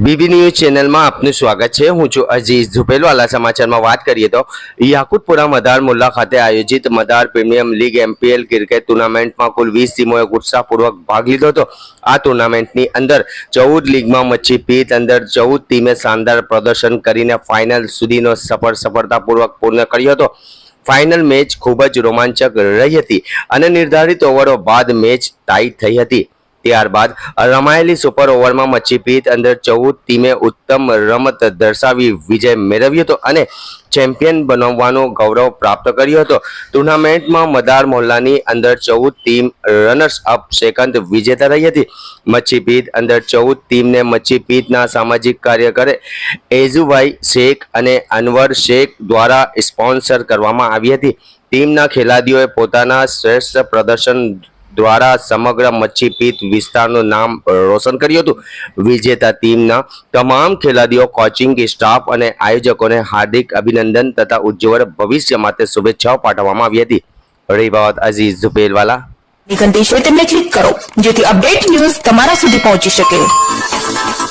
BB news ચેનલમાં આપનું સ્વાગત છે। હું છું અઝીઝ ઝુપેલવાલા। સમાચારમાં વાત કરીએ તો યાકુતપુરા મદાર મુલ્લા ખાતે આયોજિત મદાર પ્રીમિયમ લીગ MPL ક્રિકેટ ટુર્નામેન્ટમાં કુલ 20 ટીમોએ ઉત્સાહપૂર્વક ભાગ લીધો હતો। આ ટુર્નામેન્ટની અંદર 14 લીગમાં મચ્છી પીત અંદર 14 ટીમે શાનદાર પ્રદર્શન કરીને ફાઇનલ સુધીનો સફળતાપૂર્વક પૂર્ણ કર્યો હતો। ફાઇનલ મેચ ખૂબ જ રોમાંચક રહી હતી અને નિર્ધારિત ઓવરો બાદ મેચ ટાઈ થઈ હતી। ત્યારબાદ રમાયેલી સુપર ઓવરમાં મચ્છી પીત અંદર 14 ટીમે ઉત્તમ રમત દર્શાવી વિજય મેળવ્યો હતો અને ચેમ્પિયન બનવાનું ગૌરવ પ્રાપ્ત કર્યું હતું। ટુર્નામેન્ટમાં મદાર મોહલ્લાની અંદર 14 ટીમ રનર્સ અપ સેકન્ડ વિજેતા રહી હતી। મચ્છી પીત અંદર 14 ટીમને મચ્છી પીતના સામાજિક કાર્યકર એઝુભાઈ શેખ અને અનવર શેખ દ્વારા સ્પોન્સર કરવામાં આવી હતી। ટીમના ખેલાડીઓએ પોતાના શ્રેષ્ઠ પ્રદર્શન દ્વારા સમગ્ર મચ્છી પીત વિસ્તારનું નામ રોશન કર્યું હતું। વિજેતા ટીમના તમામ ખેલાડીઓ, કોચિંગ સ્ટાફ અને આયોજકોને હાર્દિક અભિનંદન તથા ઉજ્જવળ ભવિષ્ય માટે શુભેચ્છાઓ પાઠવવામાં આવી હતી। રિપોર્ટ અઝીઝ ઝુપેલવાલા। ઘંટી છે તેમને ક્લિક કરો જેથી અપડેટ ન્યૂઝ તમારા સુધી પહોંચી શકે।